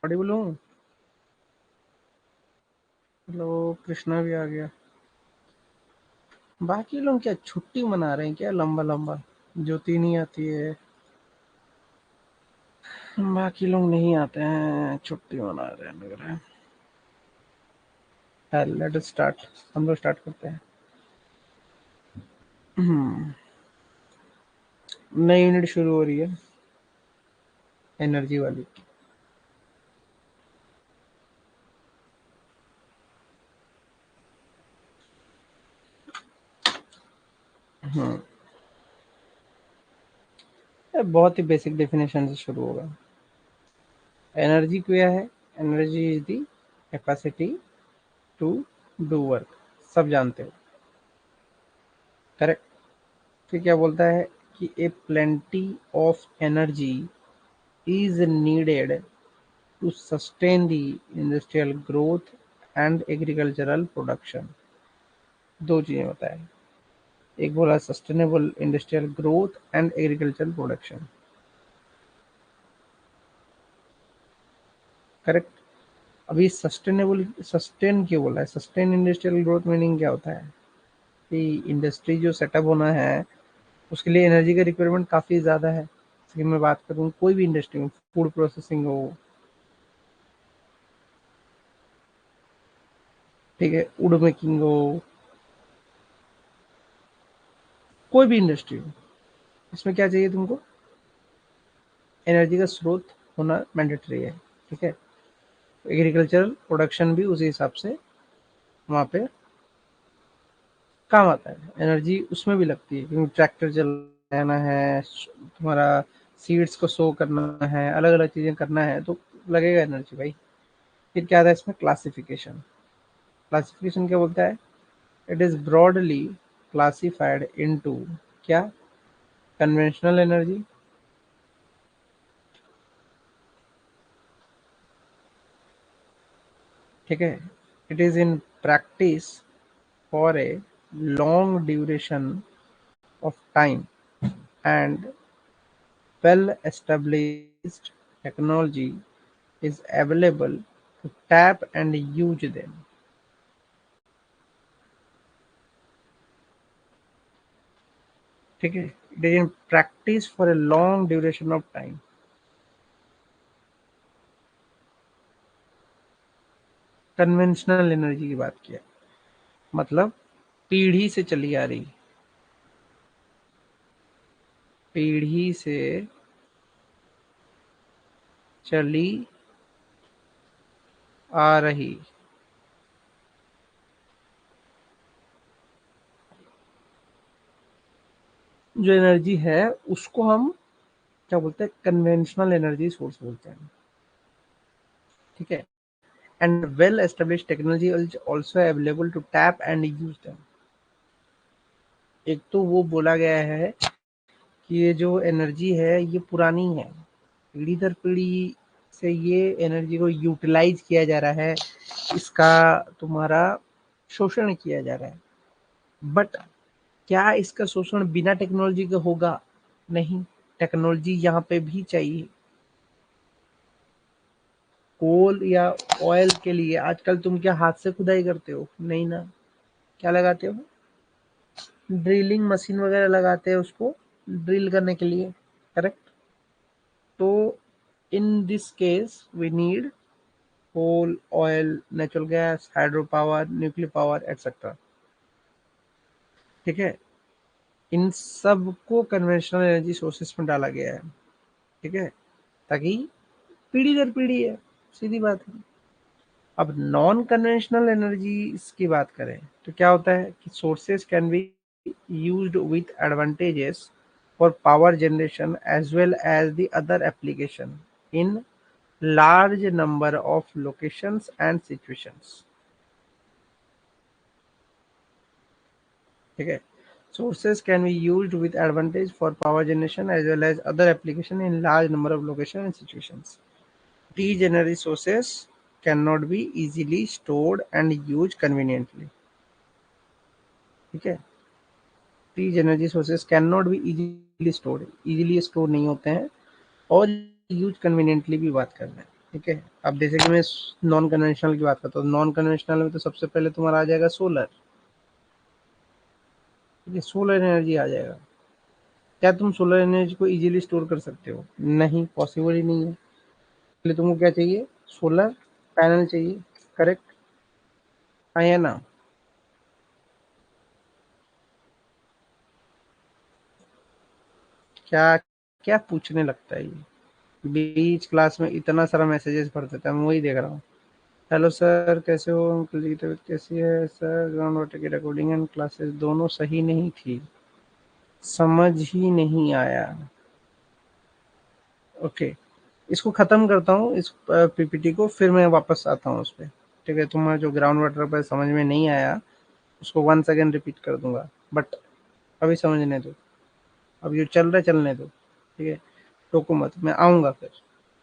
पढ़ी बोलूं। हेलो, कृष्णा भी आ गया। बाकी लोग क्या छुट्टी मना रहे हैं क्या, लंबा लंबा। ज्योति नहीं आती है, बाकी लोग नहीं आते हैं, छुट्टी मना रहे हैं लग रहा है। Let us start. हम लोग स्टार्ट करते हैं। नई यूनिट शुरू हो रही है, एनर्जी वाली। हम्म ये बहुत ही बेसिक डेफिनेशन से शुरू होगा। एनर्जी क्या है? Energy is the capacity to do work. सब जानते हो, करेक्ट। फिर क्या बोलता है कि a plenty of energy is needed to sustain the industrial growth and agricultural production। दो चीजें बताए, एक बोला sustainable industrial growth and agricultural production, correct. अभी सस्टेनेबल, सस्टेन क्यों बोला है? सस्टेन इंडस्ट्रियल ग्रोथ मीनिंग क्या होता है कि इंडस्ट्री जो सेटअप होना है उसके लिए एनर्जी का रिक्वायरमेंट काफी ज्यादा है। जैसे मैं बात करूँ कोई भी इंडस्ट्री में, फूड प्रोसेसिंग हो, ठीक है, वुड मेकिंग हो, कोई भी इंडस्ट्री हो, इसमें क्या चाहिए तुमको? एनर्जी का स्रोत होना मैंडेटरी है, ठीक है। एग्रीकल्चरल प्रोडक्शन भी उसी हिसाब से वहाँ पे काम आता है। एनर्जी उसमें भी लगती है क्योंकि ट्रैक्टर चलाना है, तुम्हारा सीड्स को सो करना है, अलग अलग चीजें करना है, तो लगेगा एनर्जी भाई। फिर क्या आता है इसमें? क्लासिफिकेशन। क्लासिफिकेशन क्या बोलता है? It is broadly classified into क्या? कन्वेंशनल एनर्जी, ठीक है। It is in practice for a long duration of time and well established technology is available to tap and use them, ठीक है। It is in practice for a long duration of time. Conventional energy की बात किया, मतलब पीढ़ी से चली आ रही, पीढ़ी से चली आ रही जो एनर्जी है उसको हम क्या बोलते हैं? कन्वेंशनल एनर्जी सोर्स बोलते हैं, ठीक है। And well establish technology is also available to tap and use them. एक तो वो बोला गया है कि ये जो एनर्जी है ये पुरानी है, पीढ़ी दर पीढ़ी से ये एनर्जी को यूटिलाइज किया जा रहा है, इसका तुम्हारा शोषण किया जा रहा है। बट क्या इसका शोषण बिना टेक्नोलॉजी के होगा? नहीं, टेक्नोलॉजी यहाँ पे भी चाहिए। कोल या ऑयल के लिए आजकल तुम क्या हाथ से खुदाई करते हो? नहीं ना, क्या लगाते हो? ड्रिलिंग मशीन वगैरह लगाते हैं उसको ड्रिल करने के लिए, करेक्ट। तो in this case we need coal, oil, natural gas, hydro power, nuclear power etcetera, ठीक है। इन सब को कन्वेंशनल एनर्जी सोर्सेस में डाला गया है, ठीक है, ताकि पीढ़ी दर पीढ़ी है, सीधी बात है। अब नॉन कन्वेंशनल एनर्जी की बात करें तो क्या होता है कि sources can be used with advantages for power generation as well as the other application in large number of locations and situations, ठीक है। Sources can be used with advantage for power generation as well as other application in large number of locations and situations। These energy sources cannot be easily stored and used conveniently, ठीक है। These energy sources cannot be easily stored, easily store नहीं होते हैं, और use conveniently भी बात कर रहे हैं, ठीक है। अब जैसे कि मैं नॉन कन्वेंशनल की बात करता हूँ, नॉन कन्वेंशनल में तो सबसे पहले तुम्हारा आ जाएगा सोलर। ठीक है, सोलर एनर्जी आ जाएगा। क्या तुम सोलर एनर्जी को इजीली स्टोर कर सकते हो? नहीं, पॉसिबल ही नहीं है। पहले तुमको क्या चाहिए? सोलर पैनल चाहिए। करेक्ट, हाँ या ना? क्या क्या पूछने लगता है ये? बीच क्लास में इतना सारा मैसेजेस भर देता है, मैं वही देख रहा हूँ। हेलो सर, कैसे हो? अंकल जी की तबीयत कैसी है? सर, ग्राउंड वाटर की रिकॉर्डिंग एंड क्लासेस दोनों सही नहीं थी, समझ ही नहीं आया। ओके, इसको खत्म करता हूँ, इस पीपीटी को, फिर मैं वापस आता हूँ उस पर। ठीक है, तुम्हारा जो ग्राउंड वाटर पर समझ में नहीं आया उसको वंस अगेन रिपीट कर दूंगा, बट अभी समझने दो। अब जो चल रहा है चलने दो। ठीक है, टोको मत, मैं आऊंगा फिर।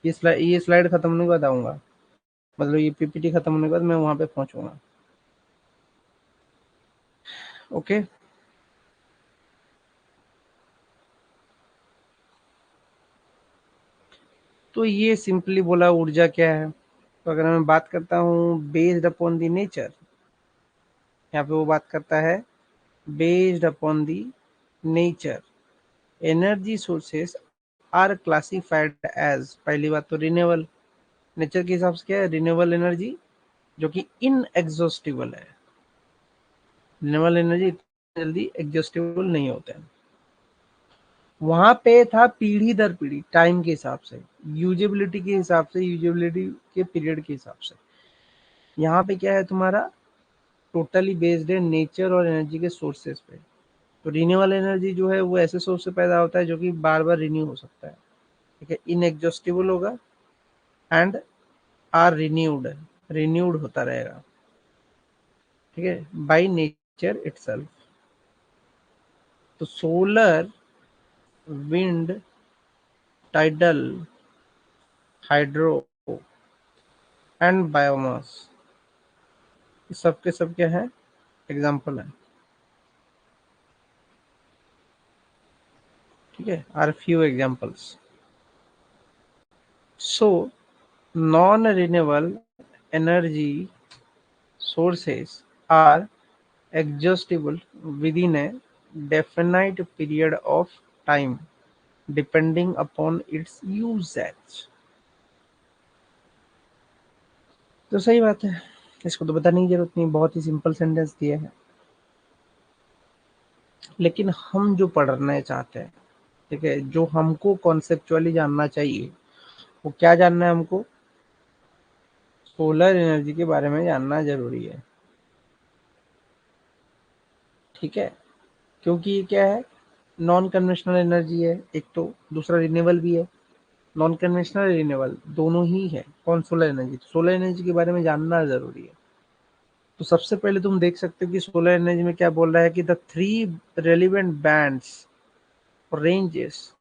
ये स्लाइड खत्म होने के बाद आऊंगा, मतलब ये पीपीटी खत्म होने के बाद मैं वहां पे पहुंचूंगा। ओके, तो ये सिंपली बोला ऊर्जा क्या है। तो अगर मैं बात करता हूँ बेस्ड अपॉन द नेचर, यहाँ पे वो बात करता है based upon the nature, energy sources are classified as, पहली बात तो रिन्यूएबल। नेचर के हिसाब से क्या है? रिन्यूएबल एनर्जी, जो कि इनएग्जॉस्टिबल है। रिन्यूएबल एनर्जी जल्दी एग्जॉस्टिबल नहीं होता है। वहां पे था पीढ़ी दर पीढ़ी, टाइम के हिसाब से, यूजेबिलिटी के हिसाब से, यूजेबिलिटी के पीरियड के हिसाब से। यहाँ पे क्या है तुम्हारा? टोटली बेस्ड है नेचर और एनर्जी के सोर्सेस पे। तो रिन्यूएबल एनर्जी जो है वो ऐसे सोर्स से पैदा होता है जो कि बार बार रिन्यू हो सकता है। ठीक है, इनएग्जॉस्टिबल होगा एंड आर रिन्यूड, रिन्यूड होता रहेगा। ठीक है, बाय नेचर इटसेल्फ। तो solar, wind, tidal, hydro and biomass, ये सब के सब क्या है? एग्जाम्पल है। ठीक है, are few examples. So non renewable energy sources are exhaustible within a definite period of time depending upon its usage। तो सही बात है, इसको तो बताने की जरूरत नहीं, बहुत ही सिंपल सेंटेंस दिया है। लेकिन हम जो पढ़ना चाहते हैं, ठीक है, जो हमको कॉन्सेप्चुअली जानना चाहिए, वो क्या जानना है हमको? सोलर एनर्जी के बारे में जानना जरूरी है। ठीक है, क्योंकि ये क्या है? नॉन कन्वेंशनल एनर्जी है एक तो, दूसरा रिन्यूएबल भी है। नॉन कन्वेंशनल रिन्यूएबल दोनों ही है। कौन? Solar energy. तो सोलर एनर्जी के बारे में जानना जरूरी है। तो सबसे पहले तुम देख सकते हो कि सोलर एनर्जी में क्या बोल रहा है कि the three relevant bands ranges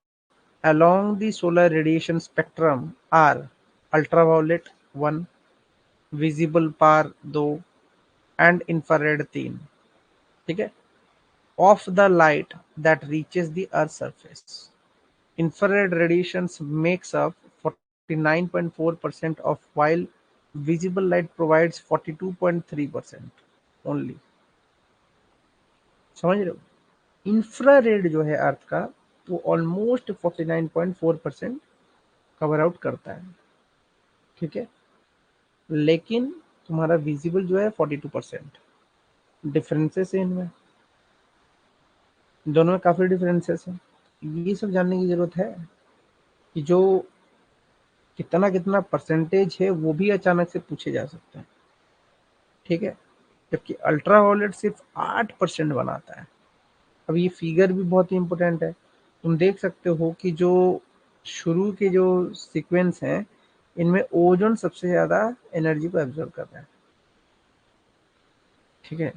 along the solar radiation spectrum are ultraviolet 1, visible par 2 and infrared 3। ठीक है, of the light that reaches the earth's surface, infrared radiations makes up 49.4% of, while visible light provides 42.3% only। समझ रहे हो? Infrared जो है अर्थ का, वो almost 49.4% cover out करता है। ठीक है, लेकिन तुम्हारा विजिबल जो है 42%। डिफरेंसेस है इनमें, दोनों में काफी डिफरेंसेस है। ये सब जानने की जरूरत है कि जो कितना कितना परसेंटेज है वो भी अचानक से पूछे जा सकते हैं। ठीक है, जबकि अल्ट्रावायलेट सिर्फ 8% बनाता है। अब ये फिगर भी बहुत ही इंपॉर्टेंट है। तुम देख सकते हो कि जो शुरू के जो सीक्वेंस हैं, इनमें ओजोन सबसे ज्यादा एनर्जी को एब्जॉर्ब कर रहा है। ठीक है,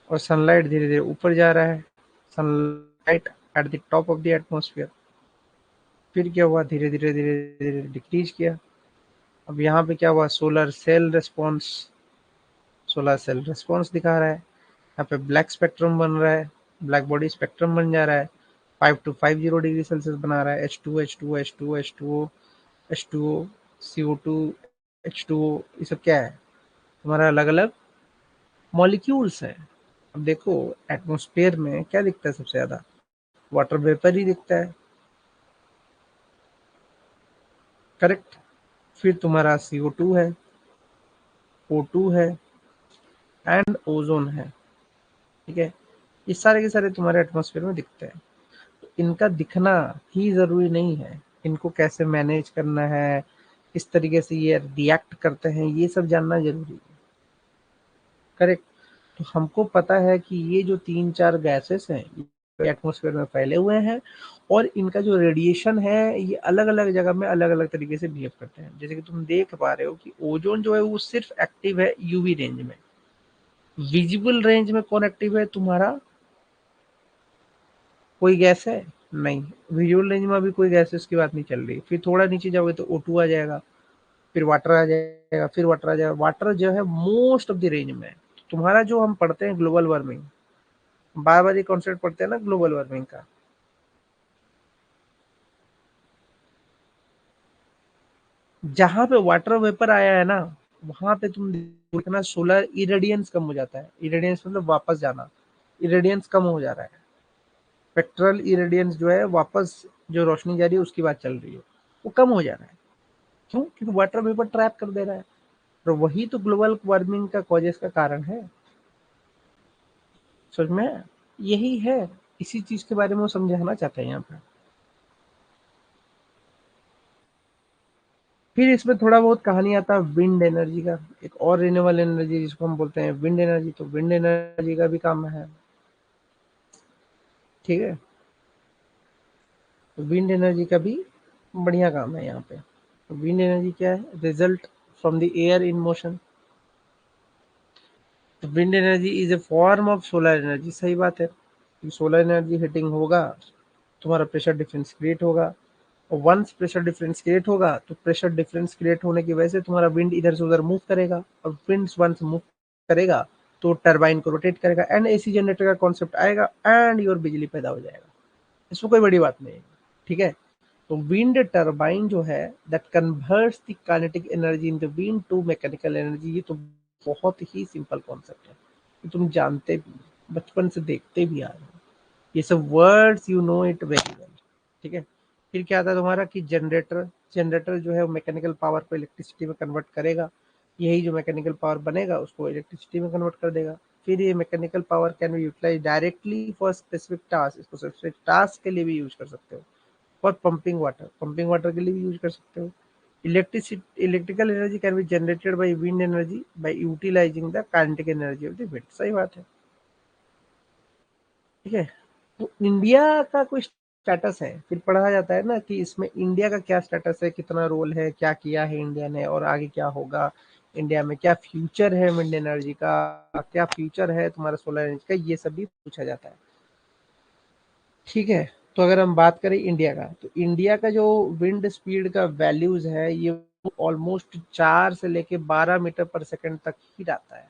और सनलाइट धीरे धीरे ऊपर जा रहा है। Sunlight at the top of the atmosphere, फिर क्या हुआ? धीरे धीरे धीरे धीरे डिक्रीज किया। अब यहाँ पे क्या हुआ? सोलर सेल रिस्पॉन्स दिखा रहा है। यहाँ पे ब्लैक स्पेक्ट्रम बन रहा है, ब्लैक बॉडी स्पेक्ट्रम बन जा रहा है। 5 to 50 डिग्री सेल्सियस बना रहा है। H2 H2 H2 H2O H2O CO2 H2O, ये सब क्या है? तुम्हारा अलग अलग मॉलिक्यूल्स है। अब देखो, एटमॉस्फेयर में क्या दिखता है सबसे ज्यादा? वाटर वेपर ही दिखता है, करेक्ट। फिर तुम्हारा CO2 है, O2 है, एंड ओजोन है। ठीक है, ये सारे के सारे तुम्हारे एटमॉस्फेयर में दिखते हैं। तो इनका दिखना ही जरूरी नहीं है, इनको कैसे मैनेज करना है, किस तरीके से ये रिएक्ट करते हैं, ये सब जानना जरूरी है, करेक्ट। तो हमको पता है कि ये जो तीन चार गैसेस हैं ये एटमॉस्फेयर में फैले हुए हैं, और इनका जो रेडिएशन है ये अलग अलग जगह में अलग अलग तरीके से बिहेव करते हैं। जैसे कि तुम देख पा रहे हो कि ओजोन जो है वो सिर्फ एक्टिव है यूवी रेंज में। विजिबल रेंज में कौन एक्टिव है तुम्हारा? कोई गैस है? नहीं। विजुअल रेंज में अभी कोई गैसेस की बात नहीं चल रही। फिर थोड़ा नीचे जाओगे तो O2 आ जाएगा, फिर वाटर आ जाएगा, फिर वाटर आ जाएगा। वाटर जो है मोस्ट ऑफ द रेंज में है। तुम्हारा जो हम पढ़ते हैं ग्लोबल वार्मिंग, बार बार ये कॉन्सेप्ट पढ़ते हैं ना ग्लोबल वार्मिंग का, जहां पे वाटर वेपर आया है ना, वहां पे तुम देखना सोलर इरेडियंस कम हो जाता है। इरेडियंस मतलब वापस जाना, इरेडियंस कम हो जा रहा है। स्पेक्ट्रल इरेडियंस जो है वापस, जो रोशनी जा रही है उसकी बात चल रही है, वो कम हो जा रहा है। क्यों? क्योंकि वाटर वेपर ट्रैप कर दे रहा है। तो वही तो ग्लोबल वार्मिंग का कॉजेस का कारण है। समझ में आया? यही है, इसी चीज के बारे में वो समझाना चाहते हैं यहाँ पे। फिर इसमें थोड़ा बहुत कहानी आता है विंड एनर्जी का, एक और रिन्यूएबल एनर्जी जिसको हम बोलते हैं विंड एनर्जी। तो विंड एनर्जी का भी काम है, ठीक है। तो विंड एनर्जी का भी बढ़िया काम है यहाँ पे। तो विंड एनर्जी क्या है? Result from the air in motion. तो wind energy is a form of solar energy, सही बात है। सोलर एनर्जी हीटिंग होगा, तुम्हारा प्रेशर डिफरेंस क्रिएट होगा, और वंस प्रेशर डिफरेंस क्रिएट होगा तो प्रेशर डिफरेंस क्रिएट होने की वजह से तुम्हारा विंड इधर से उधर मूव करेगा, और विंड वंस मूव करेगा तो टरबाइन को रोटेट करेगा, एंड AC जनरेटर का कॉन्सेप्ट आएगा, एंड योर बिजली पैदा हो जाएगा। इसमें कोई बड़ी बात नहीं है, ठीक है। तो विंड टरबाइन जो है that converts the kinetic energy in the wind to mechanical energy. ये तो बहुत ही सिंपल कॉन्सेप्ट है, ये तुम जानते भी, बचपन से देखते भी आ रहे हो, ये सब words you know it very well, ठीक है। फिर क्या आता है तुम्हारा कि जनरेटर। जनरेटर जो है वो मैकेनिकल पावर को इलेक्ट्रिसिटी में कन्वर्ट करेगा, यही जो मैकेनिकल पावर बनेगा उसको इलेक्ट्रिसिटी में कन्वर्ट कर देगा। फिर ये mechanical power can be utilise directly for specific task, इसको स्पेसिफिक टास्क के लिए भी यूज कर सकते हो। For pumping water, pumping water के लिए भी यूज कर सकते हो। Electricity, electrical energy can be generated by wind energy by utilising the kinetic energy of the wind, सही बात है, ठीक है। तो इंडिया का कोई स्टेटस है, फिर पढ़ा जाता है ना कि इसमें इंडिया का क्या स्टेटस है, कितना रोल है, क्या किया है इंडिया ने, और आगे क्या होगा, इंडिया में क्या फ्यूचर है विंड एनर्जी का, क्या फ्यूचर है तुम्हारा सोलर एनर्जी का, ये सब भी पूछा जाता है, ठीक है। तो अगर हम बात करें इंडिया का, तो इंडिया का जो विंड स्पीड का वैल्यूज है ये ऑलमोस्ट 4 से लेके 12 मीटर पर सेकंड तक ही आता है।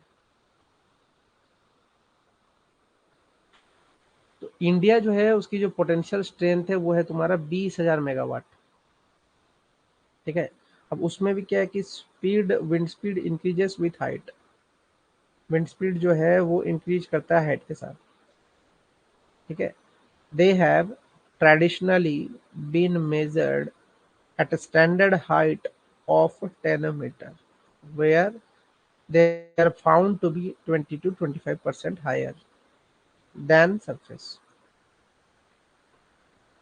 तो इंडिया जो है उसकी जो पोटेंशियल स्ट्रेंथ है वो है तुम्हारा 20,000 मेगावाट, ठीक है। अब उसमें भी क्या है कि speed, wind speed increases with height. Wind speed जो है वो इंक्रीज करता है हाइट के साथ, ठीक है। They have traditionally been measured at a standard height of 10 meter, where they are found to be 20 to 25% higher than surface.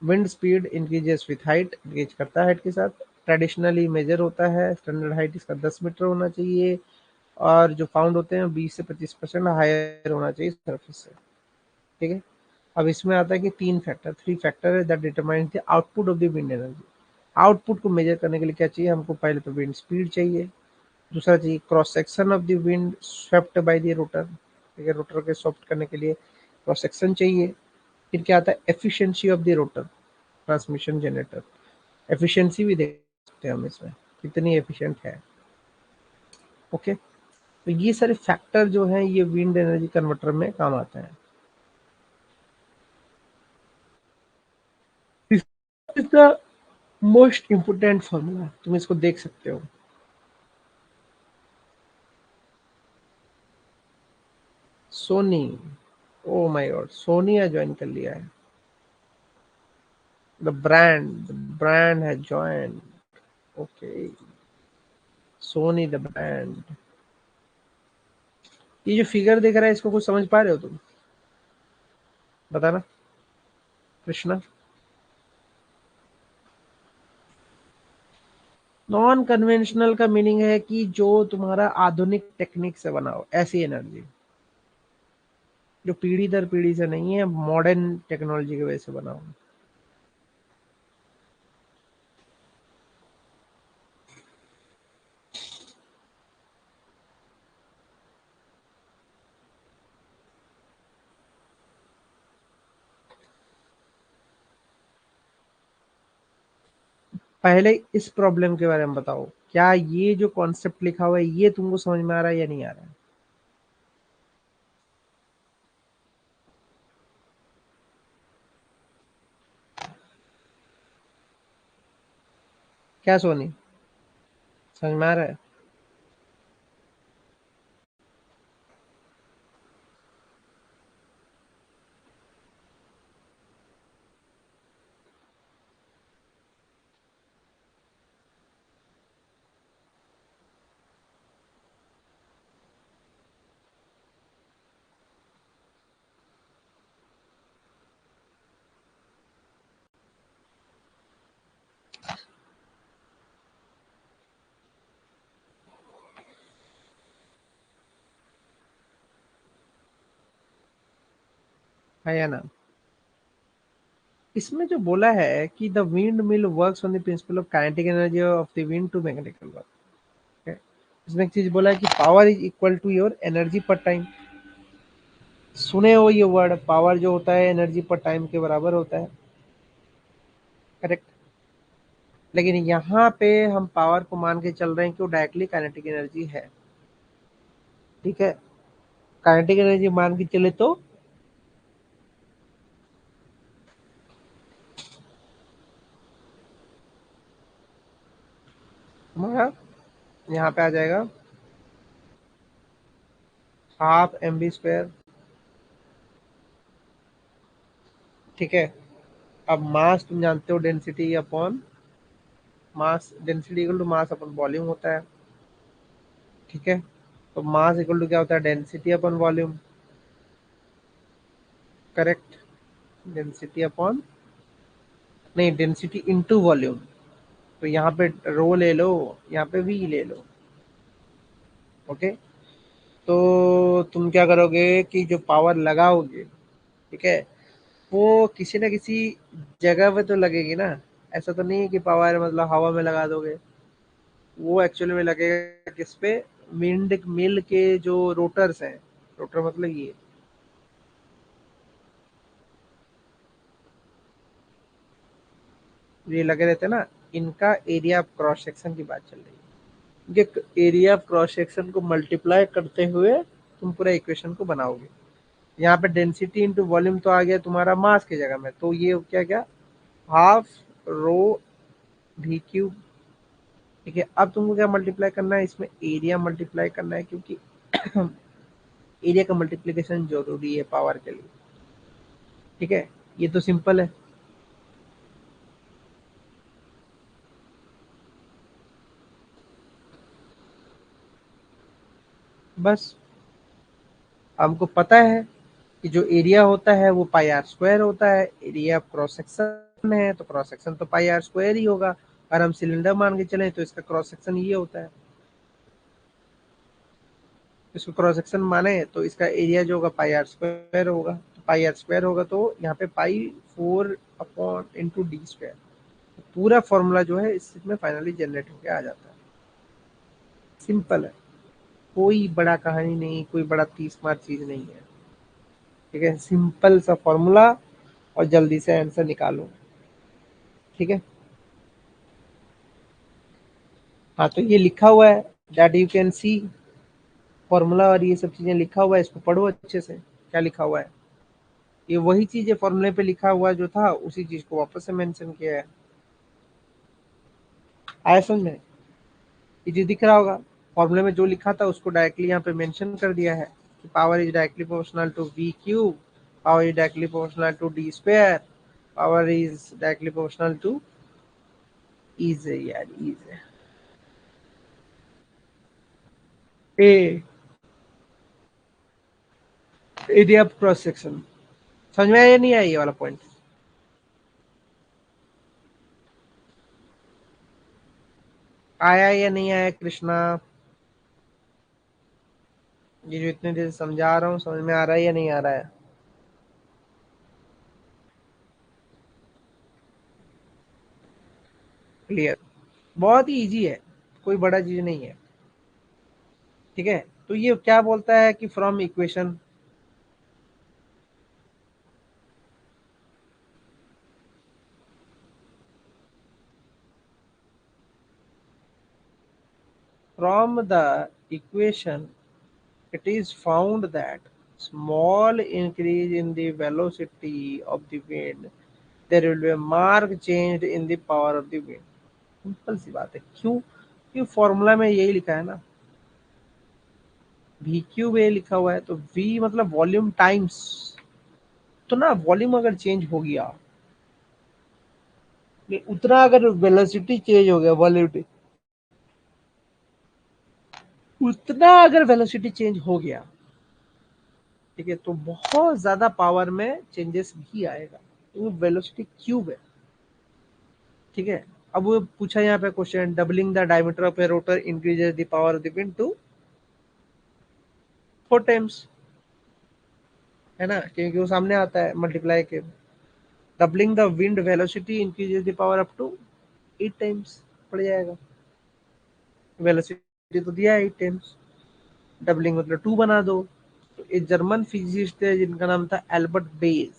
Wind speed increases with height, increase करता है हाइट के साथ। ट्रेडिशनली मेजर होता है, स्टैंडर्ड हाइट इसका 10 metre होना चाहिए, और जो फाउंड होते हैं 20 से 25% हायर होना चाहिए सरफेस से, ठीक है। अब इसमें आता है कि तीन फैक्टर, थ्री फैक्टर है that determines the output of the wind energy. Output को मेजर करने के लिए क्या चाहिए हमको? पहले तो विंड स्पीड चाहिए, दूसरा चाहिए cross section of the wind swept by the rotor, ठीक है, रोटर के सॉफ्ट करने के लिए क्रॉस सेक्शन चाहिए। फिर क्या आता है? Efficiency of the rotor transmission generator, efficiency भी देख सकते हैं हम इसमें, कितनी एफिशिएंट है, ओके। तो ये सारे फैक्टर जो हैं ये विंड एनर्जी कन्वर्टर में काम आते हैं। This is the most important formula, तुम इसको देख सकते हो। Sony, oh my god, Sony ने ज्वाइन कर लिया है। The brand has join. Okay, Sony the brand. ये जो फिगर दिख रहा है इसको कुछ समझ पा रहे हो तुम? बताना कृष्णा। नॉन कन्वेंशनल का मीनिंग है कि जो तुम्हारा आधुनिक टेक्निक से बना हो, ऐसी एनर्जी जो पीढ़ी दर पीढ़ी से नहीं है, मॉडर्न टेक्नोलॉजी की वजह से बना हो। पहले इस प्रॉब्लम के बारे में बताओ, क्या ये जो कॉन्सेप्ट लिखा हुआ है ये तुमको समझ में आ रहा है या नहीं आ रहा है? क्या सोनी, समझ में आ रहा है? है या ना? इसमें जो बोला है कि the windmill works on the principle of kinetic energy of the wind to magnetical work. इसमें एक चीज बोला है कि power is equal to your energy per time. सुने हो ये वर्ड, पावर जो होता है एनर्जी पर टाइम के बराबर होता है, करेक्ट? लेकिन यहाँ पे हम पावर को मान के चल रहे हैं कि वो डायरेक्टली काइनेटिक एनर्जी है, ठीक है? काइनेटिक एनर्जी मान के चले तो हमारा यहाँ पे आ जाएगा हाफ एम बी स्क्वायर, ठीक है? अब मास तुम जानते हो, density upon mass, density equal to mass upon volume होता है, ठीक है? तो मास इक्वल टू क्या होता है? Density upon volume, correct? Density upon, नहीं, डेंसिटी इनटू वॉल्यूम। तो यहाँ पे रो ले लो, यहाँ पे वी ले लो, ओके? तो तुम क्या करोगे कि जो पावर लगाओगे, ठीक है, वो किसी ना किसी जगह पे तो लगेगी ना। ऐसा तो नहीं है कि पावर मतलब हवा में लगा दोगे। वो एक्चुअली में लगेगा किस पे? विंड मिल के जो रोटर्स हैं, रोटर मतलब ये लगे रहते हैं ना, इनका एरिया ऑफ क्रॉस सेक्शन की बात चल रही है। ये एरिया ऑफ क्रॉस सेक्शन को मल्टीप्लाई करते हुए तुम पूरा इक्वेशन को बनाओगे। यहाँ पे डेंसिटी इंटू वॉल्यूम तो आ गया तुम्हारा मास की जगह में, तो ये क्या क्या, हाफ रो वी क्यूब, ठीक है? अब तुमको क्या मल्टीप्लाई करना है? इसमें एरिया मल्टीप्लाई करना है, क्योंकि एरिया का मल्टीप्लिकेशन जरूरी है पावर के लिए, ठीक है? ये तो सिंपल है। बस हमको पता है कि जो एरिया होता है वो पाई आर स्क्वायर होता है, एरिया क्रॉस सेक्शन है तो क्रॉस सेक्शन तो पाई आर स्क्वायर ही होगा। अगर हम सिलेंडर मान के चलें तो इसका क्रॉस सेक्शन ये होता है, इसको क्रॉस सेक्शन माने तो इसका एरिया जो होगा पाई आर स्क्वायर होगा। तो पाई आर स्क्वायर होगा तो यहाँ पे पाई 4/(d²). पूरा फॉर्मूला जो है इसमें फाइनली जनरेट होके आ जाता है। सिंपल है, कोई बड़ा कहानी नहीं, कोई बड़ा 30 मार चीज नहीं है, ठीक है? सिंपल सा फॉर्मूला और जल्दी से आंसर निकालो, ठीक है? हाँ, तो ये लिखा हुआ है, that you can see, formula और ये सब चीजें लिखा हुआ है, इसको पढ़ो अच्छे से क्या लिखा हुआ है। ये वही चीज है, फॉर्मूले पे लिखा हुआ जो था उसी चीज को वापस से मेंशन किया है। आया समझ में? ये चीज दिख रहा होगा, फॉर्मूले में जो लिखा था उसको डायरेक्टली यहाँ पे मेंशन कर दिया है। Power is directly proportional to V cube, power is directly proportional to D square, power is directly proportional to is यार is a area cross section. समझ में आया या नहीं आया ये वाला पॉइंट? आया या नहीं आया कृष्णा? ये जो इतने देर से समझा रहा हूँ समझ में आ रहा है या नहीं आ रहा है? क्लियर? बहुत ही इजी है, कोई बड़ा चीज नहीं है। ठीक है, तो ये क्या बोलता है कि from equation, from the equation it is found that small increase in the velocity of the wind, there will be a marked change in the power of the wind। Simple सी बात है। क्यों? क्यों फॉर्मूला में यही लिखा है ना, वी क्यूब ए लिखा हुआ है, तो वी मतलब वॉल्यूम टाइम्स, तो ना वॉल्यूम अगर चेंज हो गया, उतना अगर वेलोसिटी चेंज हो गया, वॉल्यूम उतना अगर वेलोसिटी चेंज हो गया, ठीक है, तो बहुत ज्यादा पावर में चेंजेस भी आएगा, क्योंकि वेलोसिटी क्यूब है। ठीक है, अब वो पूछा यहाँ पे question, doubling the diameter of a rotor increases the power of the wind to 4 times, है ना, क्योंकि वो सामने आता है मल्टीप्लाई के। Doubling the wind velocity increases the power up to 8 times पड़ जाएगा। वेलोसिटी तो दिया है 8 टाइम्स, डबलिंग मतलब 2 बना दो। तो एक जर्मन फिजिसिस्ट है जिनका नाम था एल्बर्ट बेज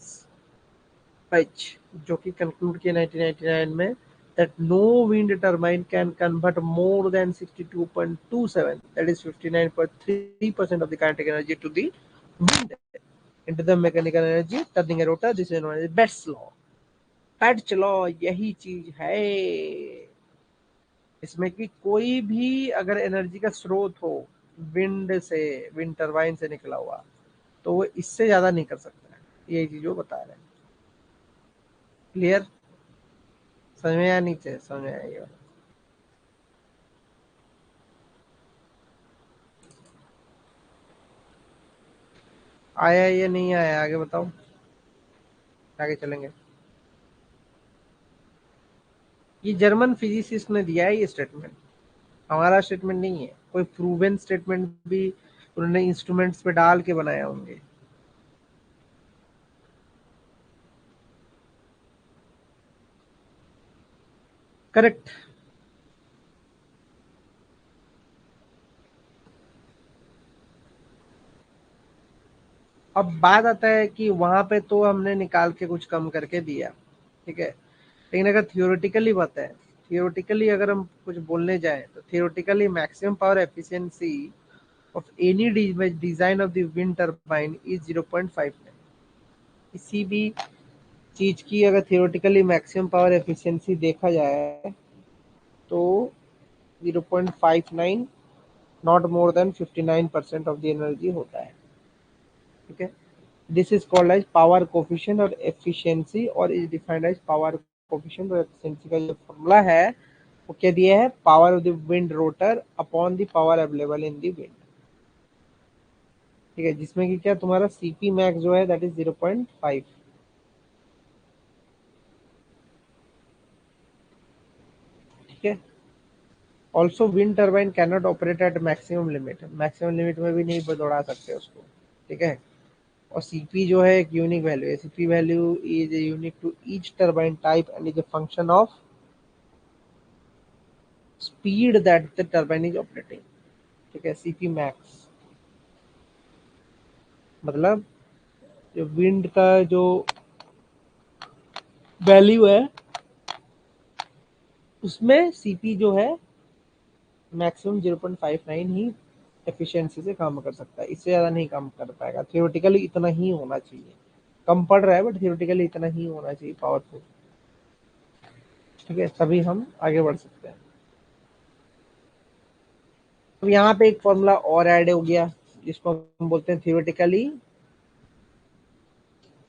पच, जो कि कंक्लूड किया 1999 में that no wind turbine can convert more than 62.27, that is 59.3% of the kinetic energy to the wind into the mechanical energy turning a rotor। This is known as Betts law। Betts law यही चीज है इसमें कि कोई भी अगर energy का स्रोत हो विंड से, विंड टरबाइन से निकला हुआ, तो वो इससे ज्यादा नहीं कर सकता है। यही चीज वो बता रहे हैं। क्लियर? समझ में आया? नीचे समझ में आया ये वाला? आया या नहीं आया आगे बताओ, आगे चलेंगे। ये जर्मन फिजिसिस्ट ने दिया है ये स्टेटमेंट, हमारा स्टेटमेंट नहीं है। कोई प्रूवन स्टेटमेंट भी उन्होंने इंस्ट्रूमेंट्स पे डाल के बनाया होंगे। करेक्ट। अब बात आता है कि वहां पे तो हमने निकाल के कुछ कम करके दिया, ठीक है, लेकिन अगर थियोरेटिकली बात है, थियोरेटिकली अगर हम कुछ बोलने जाए तो theoretically maximum power efficiency of any design of the wind turbine is 0.59। किसी भी चीज की अगर थियोरेटिकली मैक्सिमम पावर एफिशिएंसी देखा जाए तो 0.59, not more than 59% of the energy होता है। ठीक है, this is called as power coefficient और एफिशिएंसी, और is defined as power coefficient और एफिशिएंसी का जो फॉर्मूला है वो क्या दिया है, power of the wind rotor upon the power available in the wind. ठीक है, जिसमें कि क्या तुम्हारा सीपी मैक्स जो है दैट इज 0.5। ठीक है, also wind turbine can not operate at maximum limit, maximum limit में भी नहीं दौड़ा सकते उसको। ठीक है, और सीपी जो है एक यूनिक वैल्यू है, CP value is unique to each turbine type and is a function of speed that the turbine is operating. ठीक है, सीपी मैक्स मतलब जो विंड का जो वैल्यू है उसमें सीपी जो है मैक्सिमम 0.59 ही एफिशिएंसी से काम कर सकता है, इससे ज्यादा नहीं काम कर पाएगा। थियोरेटिकली इतना ही होना चाहिए, कम पड़ रहा है बट थियोरेटिकली इतना ही होना चाहिए पावरफुल। ठीक है, तभी हम आगे बढ़ सकते हैं। अब यहाँ पे एक फॉर्मूला और ऐड हो गया, जिसको हम बोलते हैं थियोरेटिकली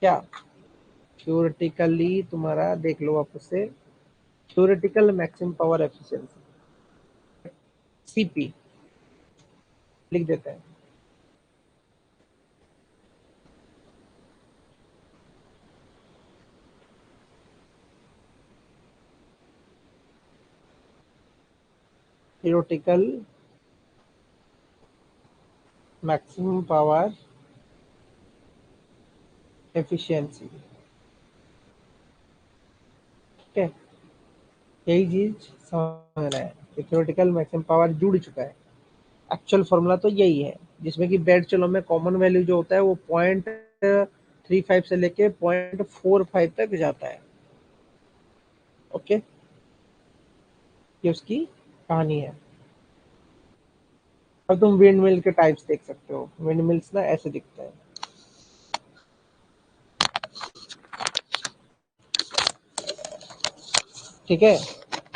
क्या, थ्योरेटिकली तुम्हारा देख लो वापस से, theoretical maximum power efficiency, CP लिख देते हैं। थ्योरेटिकल मैक्सिमम पावर एफिशिएंसी, ठीक है, यही चीज समझना है कि थ्योरेटिकल मैक्सिमम पावर जुड़ चुका है। एक्चुअल फॉर्मूला तो यही है, जिसमें कि बेड चलो में कॉमन वैल्यू जो होता है वो 0.35 से लेके 0.45 तक जाता है। ओके, ये उसकी कहानी है। अब तुम विंड मिल के टाइप्स देख सकते हो। विंड मिल्स ना ऐसे दिखते हैं, ठीक है।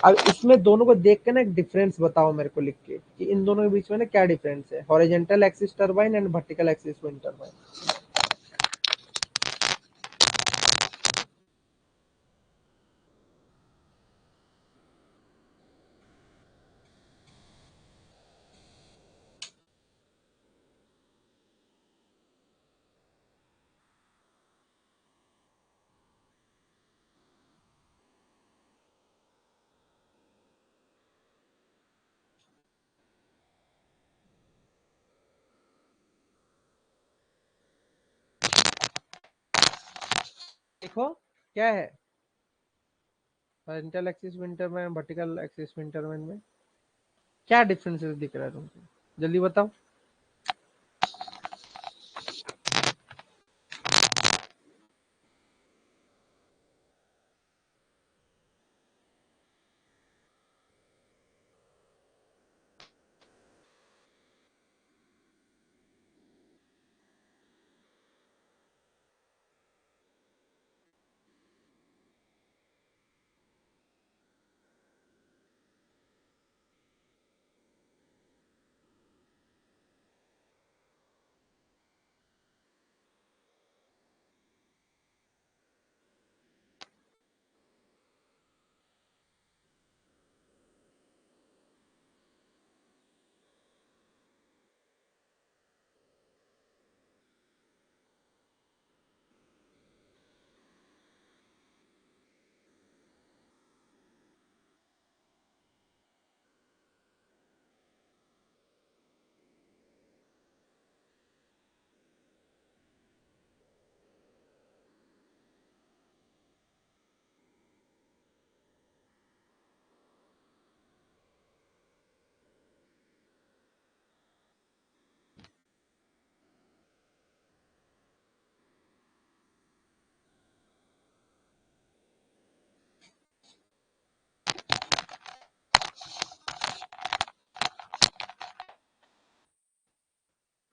अब इसमें दोनों को देख के ना एक डिफरेंस बताओ मेरे को लिख के कि इन दोनों के बीच में ना क्या डिफरेंस है, horizontal axis turbine and vertical axis wind turbine. देखो क्या है horizontal axis wind turbine, vertical axis wind turbine में क्या डिफरेंसेस दिख रहा है तुमको, जल्दी बताओ।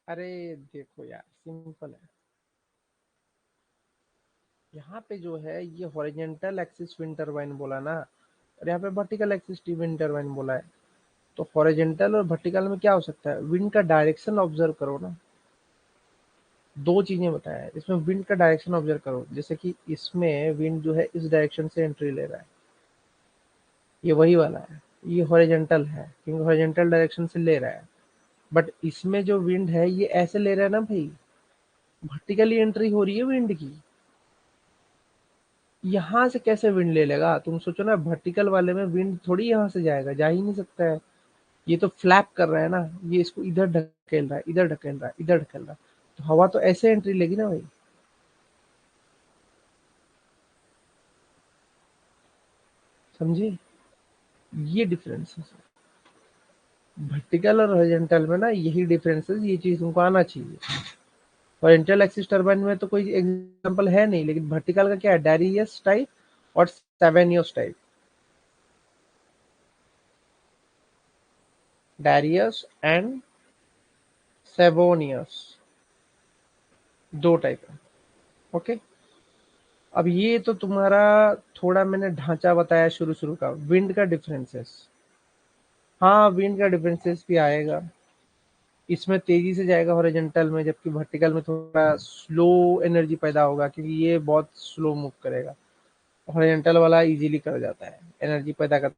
अरे देखो यार, सिंपल है। यहाँ पे जो है ये हॉरिजॉन्टल एक्सिस विंड टरबाइन बोला ना, और यहाँ पे वर्टिकल एक्सिस विंड टरबाइन बोला है। तो हॉरिजॉन्टल और वर्टिकल में क्या हो सकता है, विंड का डायरेक्शन ऑब्जर्व करो ना। दो चीजें बताया है इसमें, विंड का डायरेक्शन ऑब्जर्व करो। जैसे कि इसमें विंड जो है इस डायरेक्शन से एंट्री ले रहा है, ये वही वाला है, ये हॉरिजॉन्टल है क्योंकि हॉरिजॉन्टल डायरेक्शन से ले रहा है। बट इसमें जो विंड है ये ऐसे ले रहा है ना भाई, वर्टिकली एंट्री हो रही है विंड की। यहाँ से कैसे विंड ले लेगा, तुम सोचो ना, वर्टिकल वाले में विंड थोड़ी यहाँ से जाएगा, जा ही नहीं सकता है। ये तो फ्लैप कर रहा है ना, ये इसको इधर ढकेल रहा है, इधर ढकेल रहा है, इधर ढकेल रहा है, तो हवा तो ऐसे एंट्री लेगी ना भाई। समझे, ये डिफरेंस है। वर्टिकल और हॉरिजॉन्टल में ना यही डिफरेंस है, ये चीज तुमको आना चाहिए। हॉरिजॉन्टल एक्सिस टरबाइन में तो कोई एग्जांपल है नहीं, लेकिन वर्टिकल का क्या है, डायरियस टाइप और सेवेनियस टाइप। डायरियस एंड सेवोनियस, दो टाइप है। ओके, अब ये तो तुम्हारा थोड़ा मैंने ढांचा बताया शुरू शुरू का, विंड का डिफरेंसेस। हाँ, विंड का डिफरेंसेस भी आएगा। इसमें तेजी से जाएगा हॉरिजॉन्टल में, जबकि वर्टिकल में थोड़ा स्लो एनर्जी पैदा होगा, क्योंकि ये बहुत स्लो मूव करेगा। हॉरिजॉन्टल वाला इजीली कर जाता है, एनर्जी पैदा कर।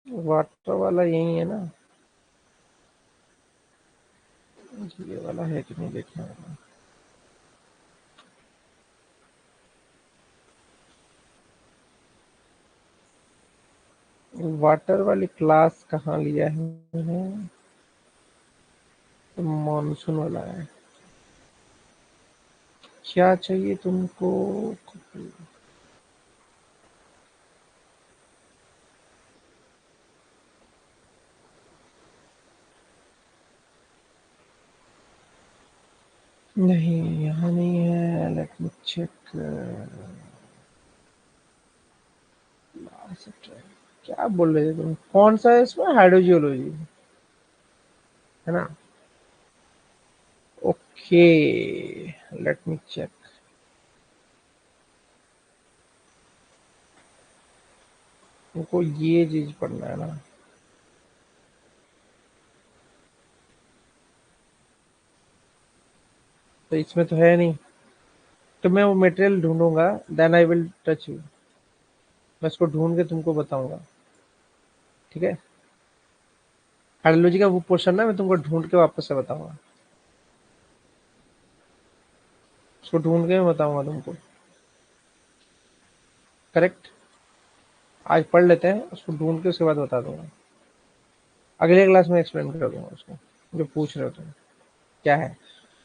वाटर वाला यही है ना, ये वाला है कि नहीं देखना होगा। वाटर वाली क्लास कहाँ लिया है मैंने, तो मानसून वाला है। क्या चाहिए तुमको? नहीं, यहाँ नहीं है, लेट मी चेक। क्या बोल रहे थे तुम, कौन सा है इसमें, हाइड्रोजियोलॉजी है ना? Okay, let me check. तुमको ये चीज पढ़ना है ना? तो इसमें तो है नहीं, तो मैं वो मटेरियल ढूंढूंगा, then I will touch you. मैं इसको ढूंढ के तुमको बताऊंगा, ठीक है? हाइड्रोलॉजी का वो पोर्शन ना मैं तुमको ढूंढ के वापस से बताऊंगा, उसको ढूंढ के मैं बताऊंगा तुमको। करेक्ट। आज पढ़ लेते हैं, उसको ढूंढ के उसके बाद बता दूंगा। अगले क्लास में एक्सप्लेन कर दूंगा उसको, जो पूछ रहे हो तुम क्या है।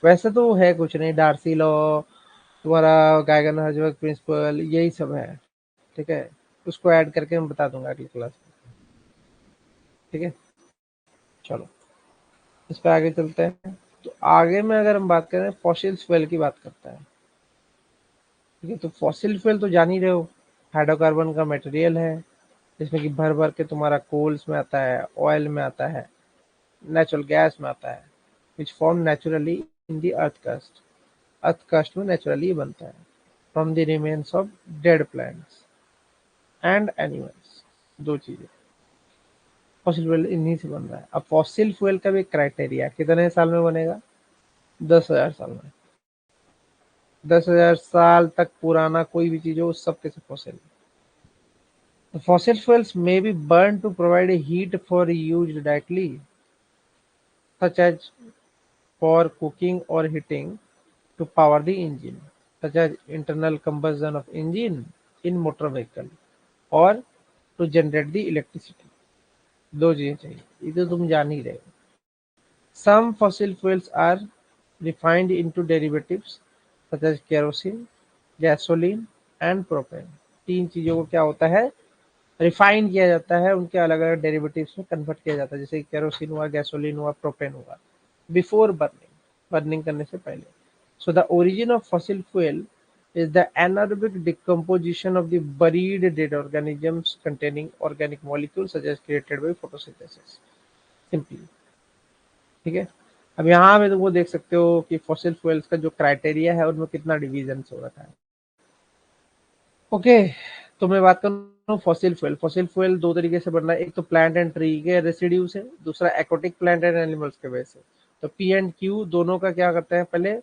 वैसे तो है कुछ नहीं, डार्सी लॉ, तुम्हारा गाइगन हर्जबर्ग प्रिंसिपल, यही सब है, ठीक है? उसको ऐड करके मैं बता दूंगा अगली क्लास में, ठीक है? चलो, इस पर आगे चलते हैं। तो आगे में अगर हम बात करें, फॉसिल फ्यूल की बात करता है, ठीक है? तो फॉसिल फ्यूल तो जान ही रहे हो, हाइड्रोकार्बन का मटेरियल है, जिसमें कि भर भर के तुम्हारा कोल्स में आता है, ऑयल में आता है, नेचुरल गैस में आता है, which form naturally in the earth crust. Earth crust में नेचुरली बनता है from the remains of dead plants and animals. दो चीजें, फॉसिल फ्यूल इन्हीं से बन रहा है। अब फॉसिल फ्यूल का भी क्राइटेरिया, कितने साल में बनेगा? 10,000 साल में। 10,000 साल तक पुराना कोई भी चीज हो, उस सब के सब fossil. Fossil fuels may be burned to provide heat for use directly, such as for cooking or heating, to power the engine, such as internal combustion of engine in motor vehicle, or to generate the electricity। दो चीजें चाहिए, ये तो तुम जान ही रहे हो। Some fossil fuels are refined into derivatives such as kerosene, gasoline and propane। तीन चीजों को क्या होता है, रिफाइन किया जाता है, उनके अलग अलग डेरिवेटिव्स में कन्वर्ट किया जाता है, जैसे केरोसिन हुआ, गैसोलीन हुआ, प्रोपेन हुआ, बिफोर बर्निंग, बर्निंग करने से पहले। So the origin of fossil fuel is the anaerobic decomposition of the buried dead organisms containing organic molecules such as created by photosynthesis, simply। ठीक है? अब यहाँ पे तुमको देख सकते हो कि फॉसिल फ्यूल्स का जो क्राइटेरिया है उनमें कितना डिवीजन हो रखा है। ओके, तो मैं बात करूँ फॉसिल फ्यूल। फॉसिल फ्यूल दो तरीके से बन रहा है, एक तो प्लांट एंड ट्री के रेसिड्यू से, दूसरा एक्वाटिक प्लांट एंड एनिमल्स के वजह से। तो पी एंड क्यू दोनों का क्या करते हैं, पहले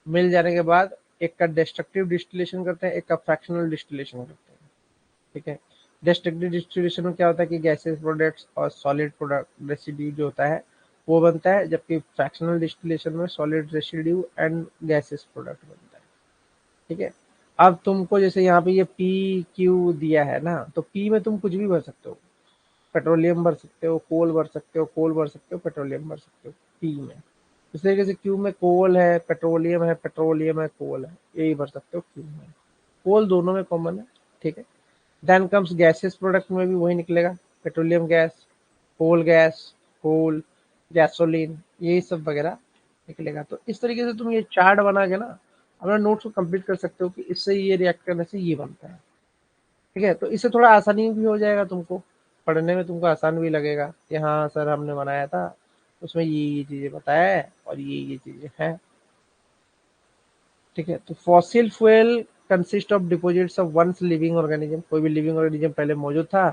मिल जाने के बाद एक का डिस्ट्रक्टिव डिस्टिलेशन करते हैं, एक का फ्रैक्शनल डिस्टिलेशन करते हैं, ठीक है? डिस्ट्रक्टिव डिस्टिलेशन में क्या होता है कि गैसेस प्रोडक्ट्स और सॉलिड प्रोडक्ट रेसिड्यू जो होता है वो बनता है, जबकि फ्रैक्शनल डिस्टिलेशन में solid residue and gases product बनता है, ठीक है? अब तुमको जैसे यहाँ पे ये पी क्यू दिया है ना, तो पी में तुम कुछ भी भर सकते हो, पेट्रोलियम भर सकते हो, कोल भर सकते हो, कोल भर सकते हो, पेट्रोलियम भर सकते हो पी में। इस तरीके से क्यू में कोल है, पेट्रोलियम है, पेट्रोलियम है, कोल है, यही भर सकते हो क्यू में। कोल दोनों में कॉमन है, ठीक है? देन कम्स गैसेस प्रोडक्ट में भी वही निकलेगा, पेट्रोलियम गैस, कोल गैस, कोल, गैसोलीन, यही सब वगैरह निकलेगा। तो इस तरीके से तुम ये चार्ट बना के ना अपना नोट्स को कंप्लीट कर सकते हो कि इससे ये रिएक्ट करने से ये बनता है। ठीक है, तो इससे थोड़ा आसानी भी हो जाएगा तुमको, पढ़ने में तुमको आसान भी लगेगा कि हाँ सर हमने बनाया था, उसमें ये चीजें बताया है और ये चीजें हैं। ठीक है, तो fossil fuel consist of deposits of once living organism, कोई भी लिविंग ऑर्गेनिज्म पहले मौजूद था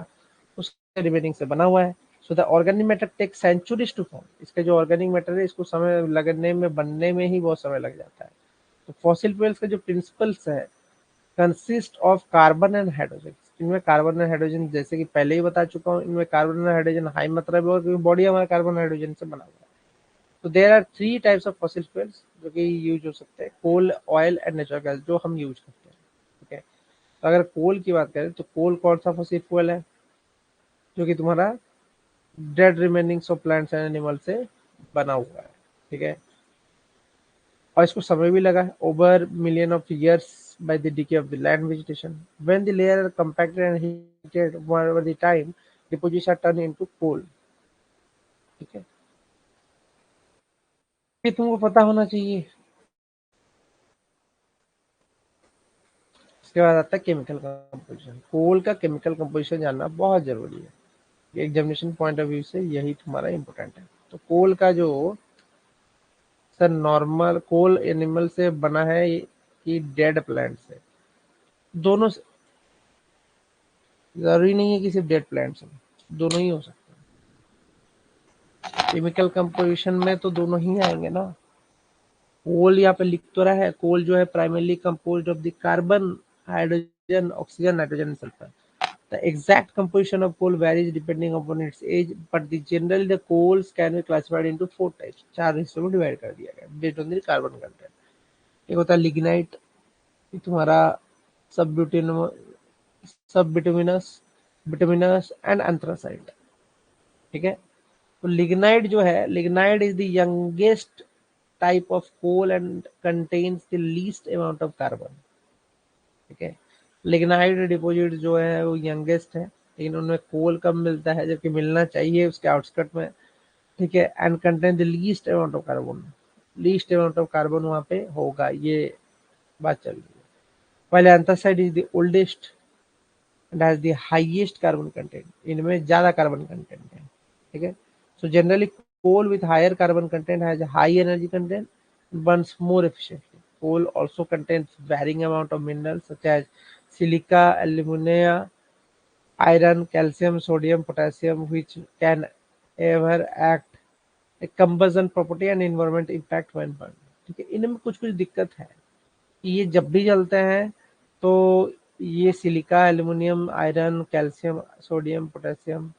उसके रिमेनिंग से बना हुआ है। So the organic matter take centuries to form, इसका जो ऑर्गेनिक मैटर है इसको समय लगने में, बनने में ही बहुत समय लग जाता है। तो फॉसिल फ्यूल्स का जो प्रिंसिपल्स है consist of carbon and hydrogen, इनमें कार्बन एंड हाइड्रोजन जैसे कि पहले ही बता चुका हूँ, इनमें कार्बन एंड हाइड्रोजन हाई मात्रा में, और क्योंकि बॉडी हमारा कार्बन हाइड्रोजन से बना हुआ है। तो there are three types of fossil fuels जो कि यूज हो सकते हैं, coal, oil and natural gas, जो हम यूज करते हैं। ठीक है, तो अगर कोल की बात करें तो कोल कौन सा फॉसिल फ्यूल है, जो कि तुम्हारा dead remainings of plants and animal से बना हुआ है। ठीक है, और इसको समय भी लगा है, over million of years by the decay of the land vegetation. When the layer are compacted and heated over the time, deposits are turned into coal. ठीक है, ये तुमको पता होना चाहिए। इसके बाद आता है केमिकल कंपोजिशन। कोल का केमिकल कंपोजिशन जानना बहुत जरूरी है, एग्जामिनेशन पॉइंट ऑफ व्यू से यही तुम्हारा इंपॉर्टेंट है। तो कोल का जो सर, नॉर्मल कोल एनिमल से बना है कि डेड प्लांट से, दोनों से, जरूरी नहीं है कि सिर्फ डेड प्लांट से, दोनों ही हो सकते हैं। केमिकल कंपोजिशन में तो दोनों ही आएंगे ना। कोल यहाँ पे लिख तो रहा है, कोल जो है primarily composed of the carbon, hydrogen, oxygen, nitrogen, sulphur. The exact composition of coal varies depending upon its age, but generally the coals can be classified into four types. चार हिस्सों में डिवाइड कर दिया गया based on the carbon content. एक होता है lignite, ये तुम्हारा सब सब बिटुमिनस, बिटुमिनस एंड एंथ्रासाइट। ठीक है, तो लिग्नाइट जो है, lignite is the youngest type of coal and contains the least amount of carbon. ठीक है, लिग्नाइट डिपॉजिट जो है वो यंगेस्ट है, लेकिन उनमें कोल कम मिलता है जबकि मिलना चाहिए उसके आउटस्कर्ट में। ठीक है, and contain the least amount of carbon, least amount of carbon वहां पे होगा, ये बात चल रही है। पहले anthracite is the oldest and has the highest carbon content, इनमें ज्यादा कार्बन कंटेंट है। ठीक है, so generally coal with higher carbon content has a high energy content, burns more efficiently. Coal also contains varying amount of minerals such as silica, alumina, iron, calcium, sodium, potassium, which can ever act a combustion property and environment impact when burned. ठीक है, इनमें कुछ कुछ दिक्कत है कि ये जब भी जलते हैं तो ये silica, aluminium, iron, calcium, sodium, potassium,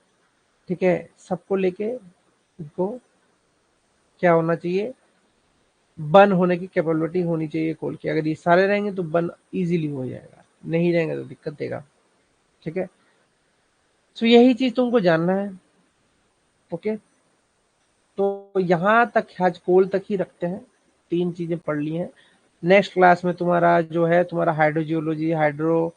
ठीक है, सबको लेके इनको क्या होना चाहिए, बर्न होने की कैपेबिलिटी होनी चाहिए कोल की। अगर ये सारे रहेंगे तो बर्न इजीली हो जाएगा, नहीं रहेंगे तो दिक्कत देगा। ठीक है, तो यही चीज तुमको जानना है। ओके, तो यहाँ तक आज कोल तक ही रखते हैं, तीन चीजें पढ़ ली हैं। नेक्स्ट क्लास में तुम्हारा जो है तुम्हारा हाइड्रोजियोलॉजी, हाइड्रो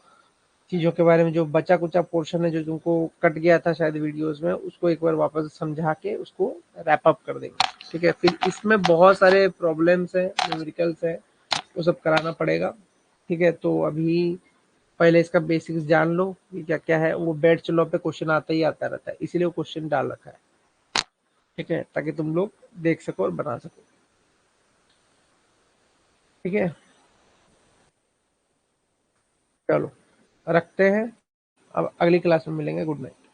चीजों के बारे में जो बचा कुचा पोर्शन है जो तुमको कट गया था शायद वीडियोस में, उसको एक बार वापस समझा के उसको रैप अप कर देंगे। ठीक है, फिर इसमें बहुत सारे प्रॉब्लम्स है, न्यूमेरिकल्स है, वो सब कराना पड़ेगा। ठीक है, तो अभी पहले इसका बेसिक्स जान लो कि क्या क्या है। वो बेड चलो पे क्वेश्चन आता ही आता रहता है, इसीलिए वो क्वेश्चन डाल रखा है। ठीक है, ताकि तुम लोग देख सको और बना सको। ठीक है, चलो रखते हैं, अब अगली क्लास में मिलेंगे। Good night.